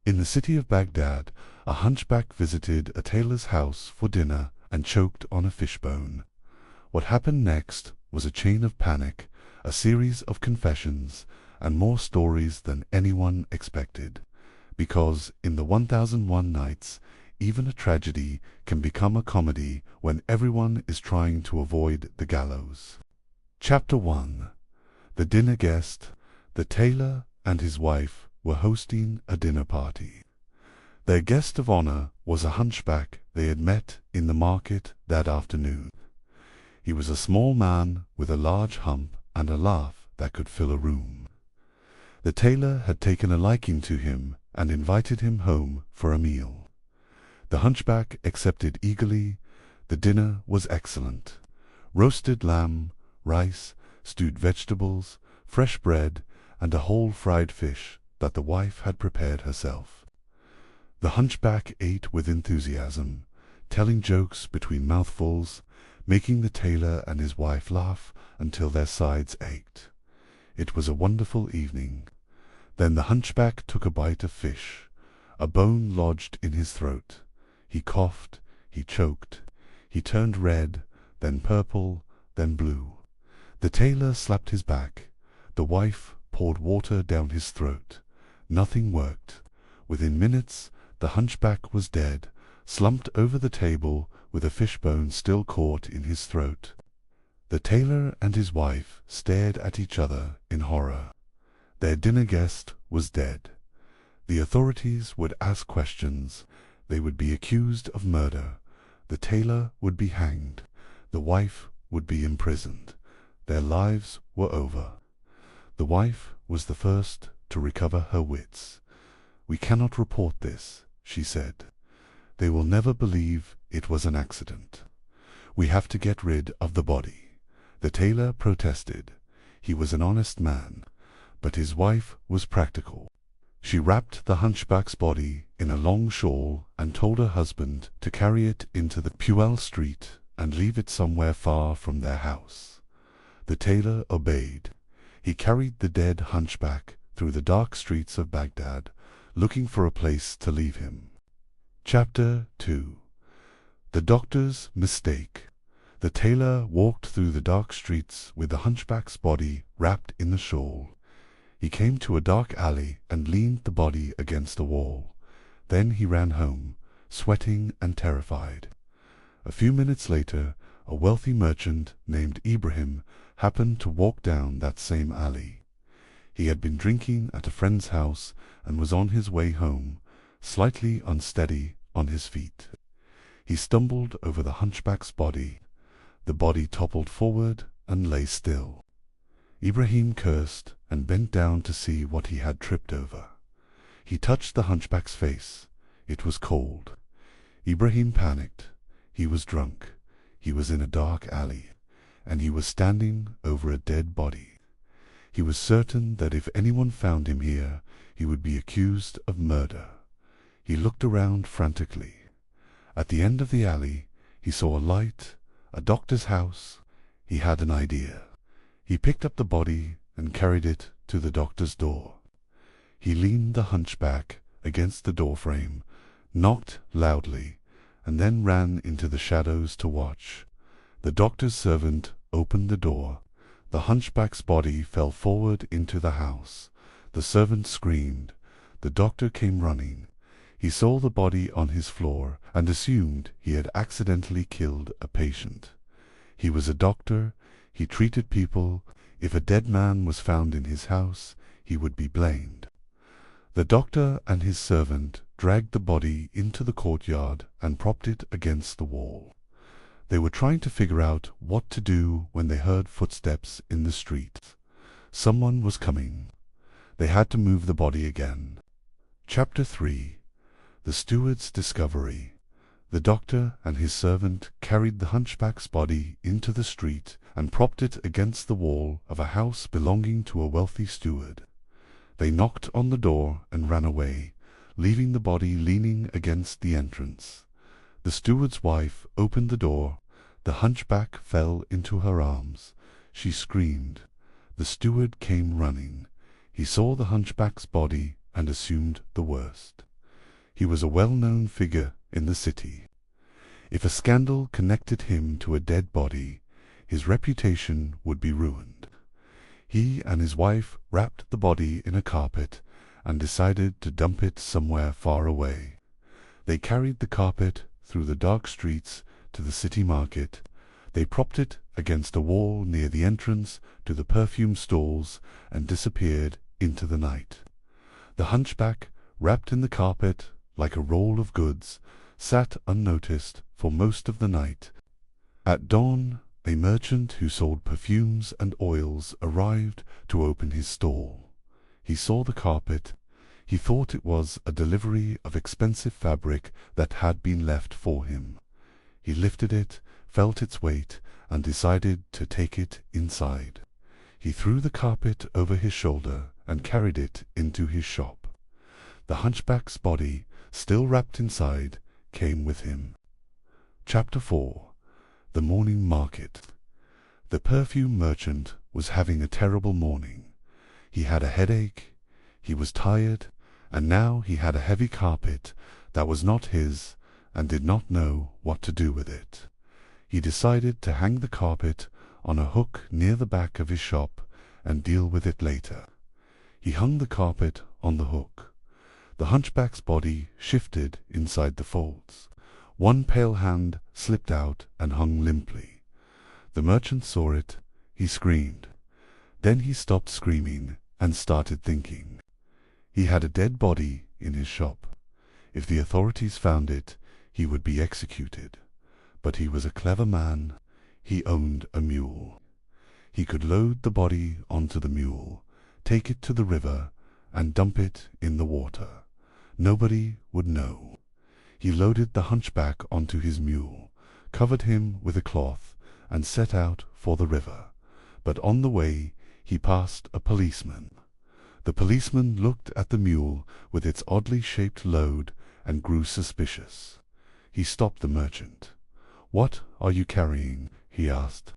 In the city of Baghdad, a hunchback visited a tailor's house for dinner and choked on a fishbone. What happened next was a chain of panic, a series of confessions, and more stories than anyone expected. Because in the 1001 Nights, even a tragedy can become a comedy when everyone is trying to avoid the gallows. Chapter 1. The Dinner Guest. The tailor and his wife were hosting a dinner party. Their guest of honor was a hunchback they had met in the market that afternoon. He was a small man with a large hump and a laugh that could fill a room. The tailor had taken a liking to him and invited him home for a meal. The hunchback accepted eagerly. The dinner was excellent. Roasted lamb, rice, stewed vegetables, fresh bread, and a whole fried fish that the wife had prepared herself. The hunchback ate with enthusiasm, telling jokes between mouthfuls, making the tailor and his wife laugh until their sides ached. It was a wonderful evening. Then the hunchback took a bite of fish. A bone lodged in his throat. He coughed, he choked, he turned red, then purple, then blue. The tailor slapped his back. The wife poured water down his throat. Nothing worked. Within minutes, the hunchback was dead, slumped over the table with a fishbone still caught in his throat. The tailor and his wife stared at each other in horror. Their dinner guest was dead. The authorities would ask questions. They would be accused of murder. The tailor would be hanged. The wife would be imprisoned. Their lives were over. The wife was the first to recover her wits. "We cannot report this," she said. "They will never believe it was an accident. We have to get rid of the body." The tailor protested. He was an honest man, but his wife was practical. She wrapped the hunchback's body in a long shawl and told her husband to carry it into the Puel street and leave it somewhere far from their house. The tailor obeyed. He carried the dead hunchback through the dark streets of Baghdad, looking for a place to leave him. Chapter 2. The Doctor's Mistake. The tailor walked through the dark streets with the hunchback's body wrapped in the shawl. He came to a dark alley and leaned the body against a wall. Then he ran home, sweating and terrified. A few minutes later, a wealthy merchant named Ibrahim happened to walk down that same alley. He had been drinking at a friend's house and was on his way home, slightly unsteady on his feet. He stumbled over the hunchback's body. The body toppled forward and lay still. Ibrahim cursed and bent down to see what he had tripped over. He touched the hunchback's face. It was cold. Ibrahim panicked. He was drunk. He was in a dark alley, and he was standing over a dead body. He was certain that if anyone found him here, he would be accused of murder. He looked around frantically. At the end of the alley, he saw a light, a doctor's house. He had an idea. He picked up the body and carried it to the doctor's door. He leaned the hunchback against the doorframe, knocked loudly, and then ran into the shadows to watch. The doctor's servant opened the door. The hunchback's body fell forward into the house. The servant screamed. The doctor came running. He saw the body on his floor and assumed he had accidentally killed a patient. He was a doctor. He treated people. If a dead man was found in his house, he would be blamed. The doctor and his servant dragged the body into the courtyard and propped it against the wall. They were trying to figure out what to do when they heard footsteps in the street. Someone was coming. They had to move the body again. Chapter 3. The Steward's Discovery. The doctor and his servant carried the hunchback's body into the street and propped it against the wall of a house belonging to a wealthy steward. They knocked on the door and ran away, leaving the body leaning against the entrance. The steward's wife opened the door. The hunchback fell into her arms. She screamed. The steward came running. He saw the hunchback's body and assumed the worst. He was a well-known figure in the city. If a scandal connected him to a dead body, his reputation would be ruined. He and his wife wrapped the body in a carpet and decided to dump it somewhere far away. They carried the carpet through the dark streets to the city market. They propped it against a wall near the entrance to the perfume stalls and disappeared into the night. The hunchback, wrapped in the carpet like a roll of goods, sat unnoticed for most of the night. At dawn, a merchant who sold perfumes and oils arrived to open his stall. He saw the carpet. He thought it was a delivery of expensive fabric that had been left for him. He lifted it, felt its weight, and decided to take it inside. He threw the carpet over his shoulder and carried it into his shop. The hunchback's body, still wrapped inside, came with him. Chapter 4. The Morning Market. The perfume merchant was having a terrible morning. He had a headache, he was tired, and now he had a heavy carpet that was not his and did not know what to do with it. He decided to hang the carpet on a hook near the back of his shop and deal with it later. He hung the carpet on the hook. The hunchback's body shifted inside the folds. One pale hand slipped out and hung limply. The merchant saw it. He screamed. Then he stopped screaming and started thinking. He had a dead body in his shop. If the authorities found it, he would be executed. But he was a clever man. He owned a mule. He could load the body onto the mule, take it to the river, and dump it in the water. Nobody would know. He loaded the hunchback onto his mule, covered him with a cloth, and set out for the river. But on the way he passed a policeman. The policeman looked at the mule with its oddly shaped load and grew suspicious. He stopped the merchant. "What are you carrying?" he asked.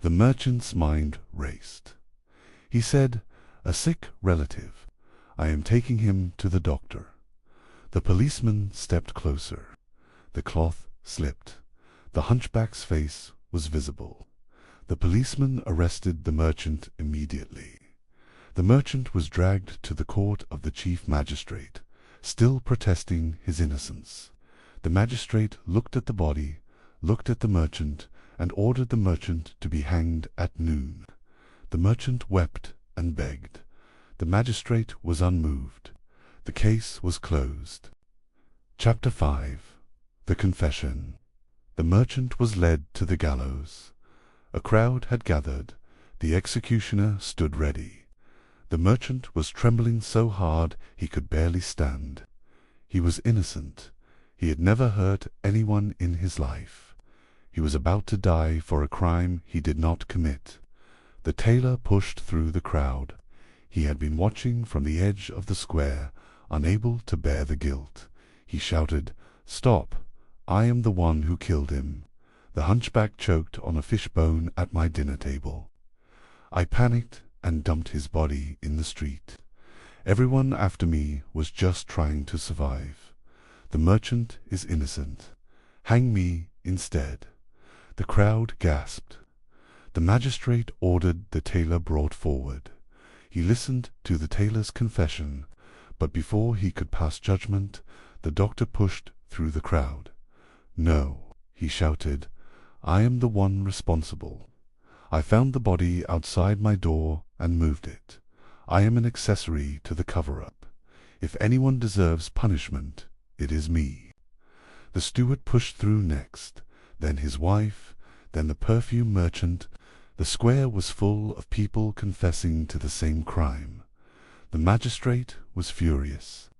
The merchant's mind raced. He said, "A sick relative. I am taking him to the doctor." The policeman stepped closer. The cloth slipped. The hunchback's face was visible. The policeman arrested the merchant immediately. The merchant was dragged to the court of the chief magistrate, still protesting his innocence. The magistrate looked at the body, looked at the merchant, and ordered the merchant to be hanged at noon. The merchant wept and begged. The magistrate was unmoved. The case was closed. Chapter 5. The Confession. The merchant was led to the gallows. A crowd had gathered. The executioner stood ready. The merchant was trembling so hard he could barely stand. He was innocent. He had never hurt anyone in his life. He was about to die for a crime he did not commit. The tailor pushed through the crowd. He had been watching from the edge of the square, unable to bear the guilt. He shouted, "Stop! I am the one who killed him. The hunchback choked on a fishbone at my dinner table. I panicked and dumped his body in the street. Everyone after me was just trying to survive. The merchant is innocent. Hang me instead." The crowd gasped. The magistrate ordered the tailor brought forward. He listened to the tailor's confession, but before he could pass judgment, the doctor pushed through the crowd. "No," he shouted, "I am the one responsible. I found the body outside my door and moved it. I am an accessory to the cover-up. If anyone deserves punishment, it is me." The steward pushed through next, then his wife, then the perfume merchant. The square was full of people confessing to the same crime. The magistrate was furious.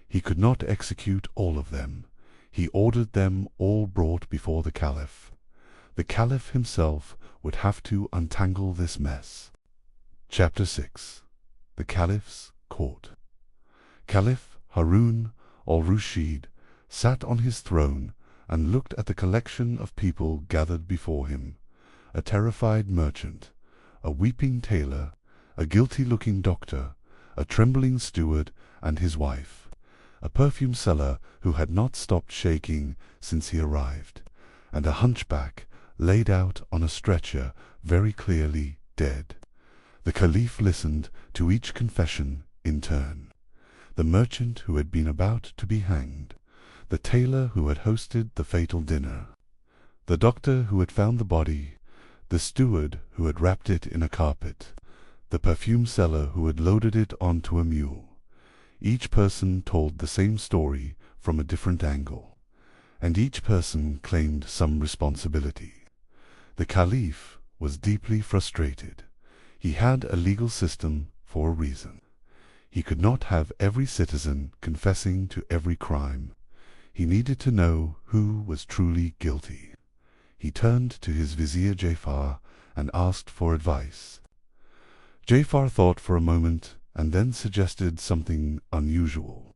He could not execute all of them. He ordered them all brought before the Caliph. The Caliph himself would have to untangle this mess. Chapter 6. The Caliph's Court. Caliph Harun al-Rashid sat on his throne and looked at the collection of people gathered before him. A terrified merchant, a weeping tailor, a guilty-looking doctor, a trembling steward, and his wife. a perfume seller who had not stopped shaking since he arrived, and a hunchback laid out on a stretcher, very clearly dead. The Caliph listened to each confession in turn. The merchant who had been about to be hanged, the tailor who had hosted the fatal dinner, the doctor who had found the body, the steward who had wrapped it in a carpet, the perfume seller who had loaded it onto a mule. Each person told the same story from a different angle, and each person claimed some responsibility. The Caliph was deeply frustrated. He had a legal system for a reason. He could not have every citizen confessing to every crime. He needed to know who was truly guilty. He turned to his vizier Jafar and asked for advice. Jafar thought for a moment and then suggested something unusual.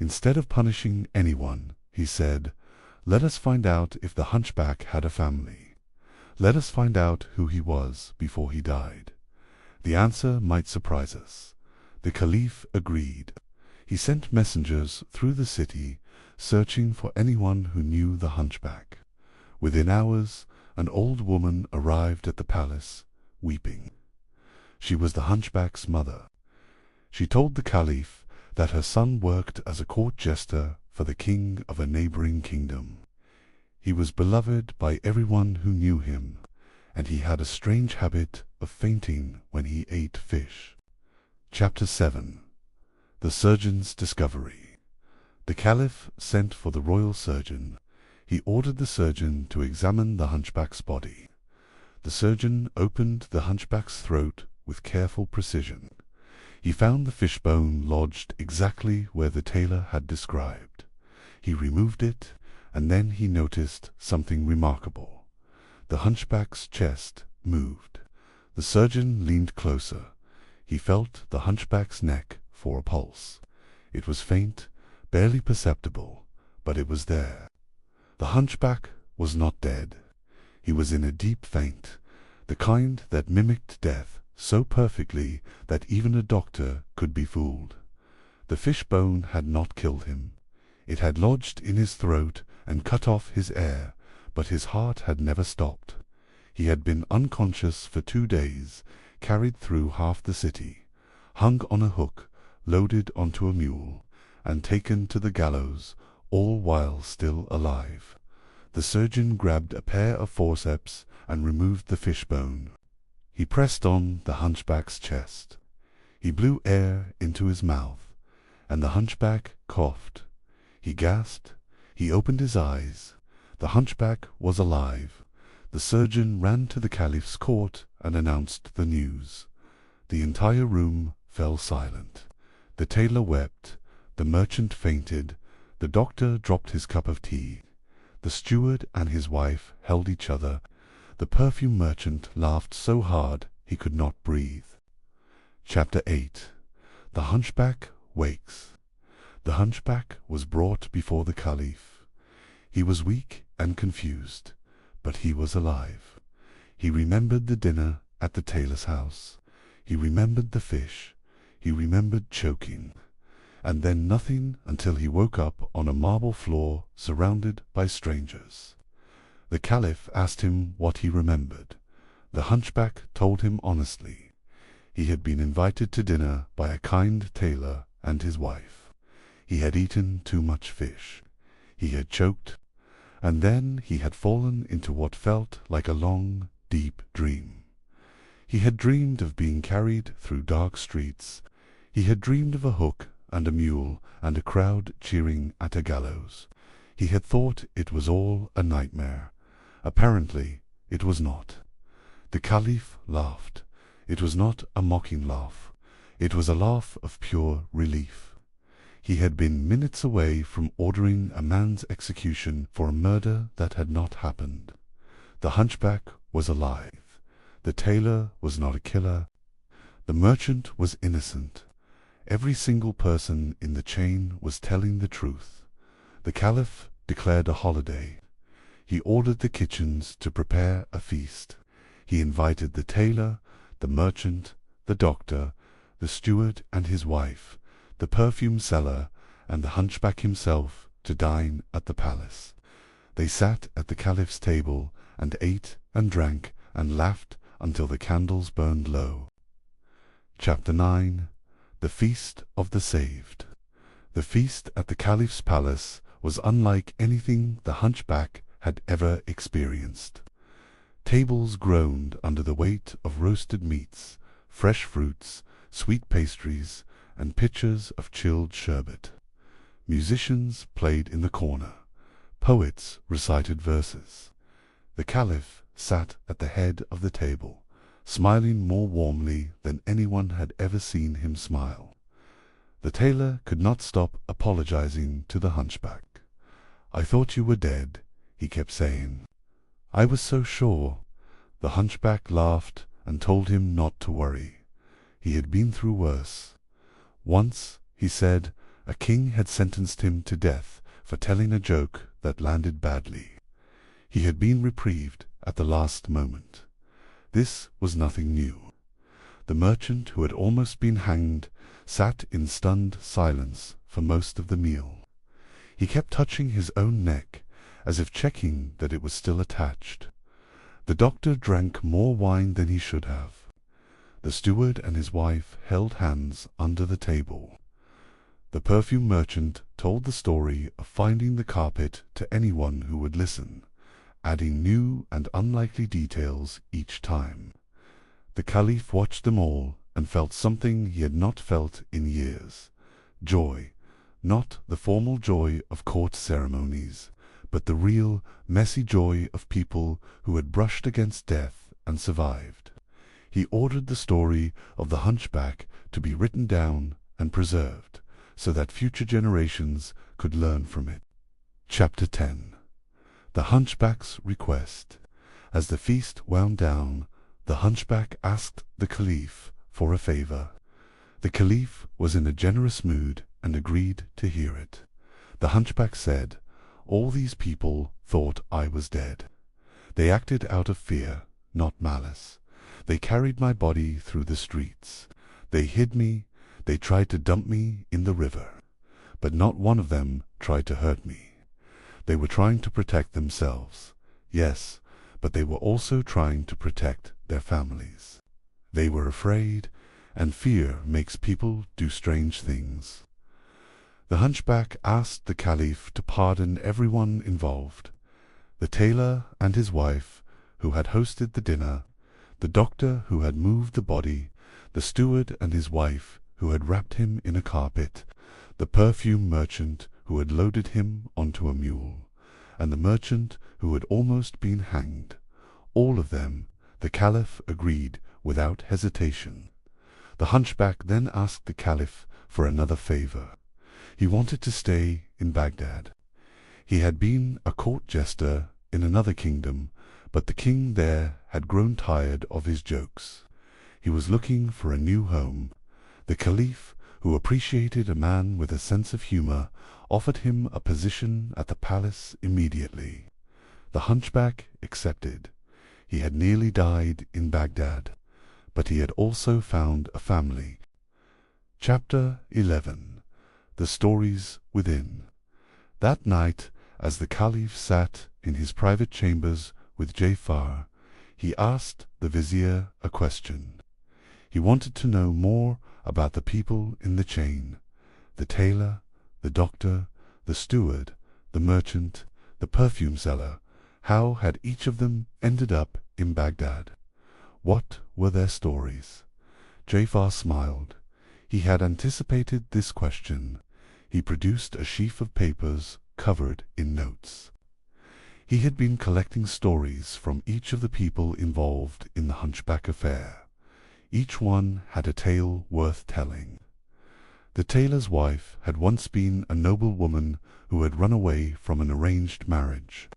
Instead of punishing anyone, he said, "Let us find out if the hunchback had a family. Let us find out who he was before he died. The answer might surprise us." The Caliph agreed. He sent messengers through the city, searching for anyone who knew the hunchback. Within hours, an old woman arrived at the palace, weeping. She was the hunchback's mother. She told the Caliph that her son worked as a court jester for the king of a neighboring kingdom. He was beloved by everyone who knew him, and he had a strange habit of fainting when he ate fish. Chapter 7. The Surgeon's Discovery. The Caliph sent for the royal surgeon. He ordered the surgeon to examine the hunchback's body. The surgeon opened the hunchback's throat with careful precision. He found the fishbone lodged exactly where the tailor had described. He removed it, and then he noticed something remarkable. The hunchback's chest moved. The surgeon leaned closer. He felt the hunchback's neck for a pulse. It was faint, barely perceptible, but it was there. The hunchback was not dead. He was in a deep faint, the kind that mimicked death so perfectly that even a doctor could be fooled. The fishbone had not killed him. It had lodged in his throat and cut off his air, but his heart had never stopped. He had been unconscious for 2 days, carried through half the city, hung on a hook, loaded onto a mule, and taken to the gallows, all while still alive. The surgeon grabbed a pair of forceps and removed the fishbone. He pressed on the hunchback's chest. He blew air into his mouth, and the hunchback coughed. He gasped. He opened his eyes. The hunchback was alive. The surgeon ran to the Caliph's court and announced the news. The entire room fell silent. The tailor wept. The merchant fainted. The doctor dropped his cup of tea. The steward and his wife held each other. The perfume merchant laughed so hard he could not breathe. Chapter 8. The Hunchback Wakes. The hunchback was brought before the Caliph. He was weak and confused, but he was alive. He remembered the dinner at the tailor's house. He remembered the fish. He remembered choking. And then nothing until he woke up on a marble floor surrounded by strangers. The Caliph asked him what he remembered. The hunchback told him honestly. He had been invited to dinner by a kind tailor and his wife. He had eaten too much fish. He had choked, and then he had fallen into what felt like a long, deep dream. He had dreamed of being carried through dark streets. He had dreamed of a hook and a mule and a crowd cheering at a gallows. He had thought it was all a nightmare. Apparently, it was not. The Caliph laughed. It was not a mocking laugh. It was a laugh of pure relief. He had been minutes away from ordering a man's execution for a murder that had not happened. The hunchback was alive. The tailor was not a killer. The merchant was innocent. Every single person in the chain was telling the truth. The Caliph declared a holiday. He ordered the kitchens to prepare a feast. He invited the tailor, the merchant, the doctor, the steward and his wife, the perfume seller, and the hunchback himself to dine at the palace. They sat at the Caliph's table and ate and drank and laughed until the candles burned low. Chapter 9. The Feast of the Saved. The feast at the Caliph's palace was unlike anything the hunchback had ever experienced. Tables groaned under the weight of roasted meats, fresh fruits, sweet pastries, and pitchers of chilled sherbet. Musicians played in the corner. Poets recited verses. The Caliph sat at the head of the table, smiling more warmly than anyone had ever seen him smile. The tailor could not stop apologizing to the hunchback. "I thought you were dead," he kept saying. "I was so sure." The hunchback laughed and told him not to worry. He had been through worse. Once, he said, a king had sentenced him to death for telling a joke that landed badly. He had been reprieved at the last moment. This was nothing new. The merchant who had almost been hanged sat in stunned silence for most of the meal. He kept touching his own neck, as if checking that it was still attached. The doctor drank more wine than he should have. The steward and his wife held hands under the table. The perfume merchant told the story of finding the carpet to anyone who would listen, adding new and unlikely details each time. The Caliph watched them all and felt something he had not felt in years. Joy, not the formal joy of court ceremonies, but the real, messy joy of people who had brushed against death and survived. He ordered the story of the hunchback to be written down and preserved, so that future generations could learn from it. Chapter 10. The Hunchback's Request. As the feast wound down, the hunchback asked the Caliph for a favor. The Caliph was in a generous mood and agreed to hear it. The hunchback said, "All these people thought I was dead. They acted out of fear, not malice. They carried my body through the streets. They hid me. They tried to dump me in the river. But not one of them tried to hurt me. They were trying to protect themselves. Yes, but they were also trying to protect their families. They were afraid, and fear makes people do strange things." The hunchback asked the Caliph to pardon everyone involved: the tailor and his wife, who had hosted the dinner, the doctor who had moved the body, the steward and his wife who had wrapped him in a carpet, the perfume merchant who had loaded him onto a mule, and the merchant who had almost been hanged. All of them, the Caliph agreed without hesitation. The hunchback then asked the Caliph for another favor. He wanted to stay in Baghdad. He had been a court jester in another kingdom, but the king there had grown tired of his jokes. He was looking for a new home. The Caliph, who appreciated a man with a sense of humor, offered him a position at the palace immediately. The hunchback accepted. He had nearly died in Baghdad, but he had also found a family. Chapter 11. The Stories Within. That night, as the Caliph sat in his private chambers with Jafar, he asked the vizier a question. He wanted to know more about the people in the chain: the tailor, the doctor, the steward, the merchant, the perfume seller. How had each of them ended up in Baghdad? What were their stories? Jafar smiled. He had anticipated this question. He produced a sheaf of papers covered in notes. He had been collecting stories from each of the people involved in the hunchback affair. Each one had a tale worth telling. The tailor's wife had once been a noble woman who had run away from an arranged marriage.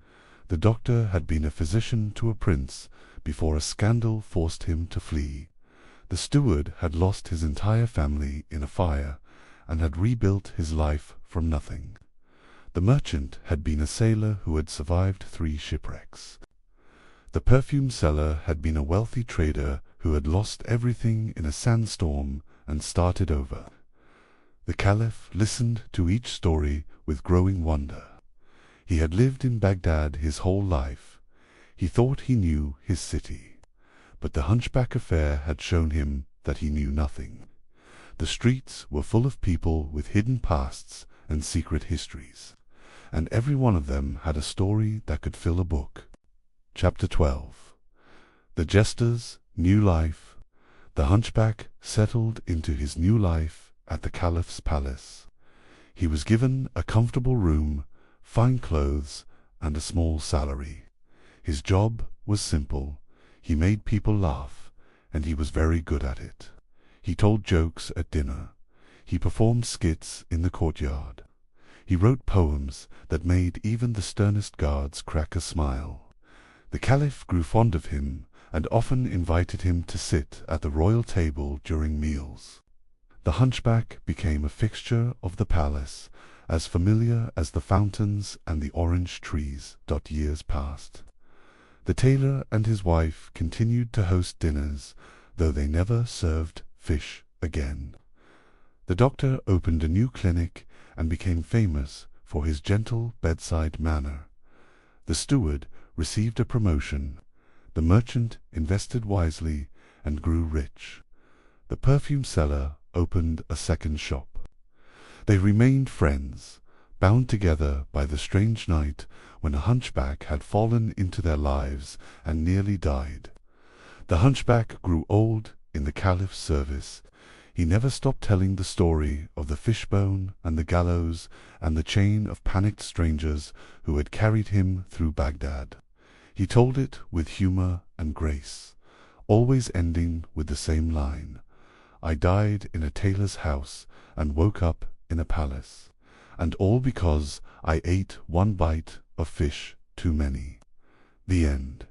The doctor had been a physician to a prince before a scandal forced him to flee. The steward had lost his entire family in a fire and had rebuilt his life from nothing. The merchant had been a sailor who had survived 3 shipwrecks. The perfume seller had been a wealthy trader who had lost everything in a sandstorm and started over. The Caliph listened to each story with growing wonder. He had lived in Baghdad his whole life. He thought he knew his city. But the Hunchback affair had shown him that he knew nothing. The streets were full of people with hidden pasts and secret histories, and every one of them had a story that could fill a book. Chapter 12. The Jester's New Life. The Hunchback settled into his new life at the Caliph's palace. He was given a comfortable room, fine clothes, and a small salary. His job was simple. He made people laugh, and he was very good at it. He told jokes at dinner. He performed skits in the courtyard. He wrote poems that made even the sternest guards crack a smile. The Caliph grew fond of him and often invited him to sit at the royal table during meals. The Hunchback became a fixture of the palace, as familiar as the fountains and the orange trees. Years passed. The tailor and his wife continued to host dinners, though they never served fish again. The doctor opened a new clinic and became famous for his gentle bedside manner. The steward received a promotion. The merchant invested wisely and grew rich. The perfume seller opened a second shop. They remained friends, bound together by the strange night when a hunchback had fallen into their lives and nearly died. The Hunchback grew old in the Caliph's service. He never stopped telling the story of the fishbone and the gallows and the chain of panicked strangers who had carried him through Baghdad. He told it with humor and grace, always ending with the same line: "I died in a tailor's house and woke up in a palace, and all because I ate one bite of fish too many." The end.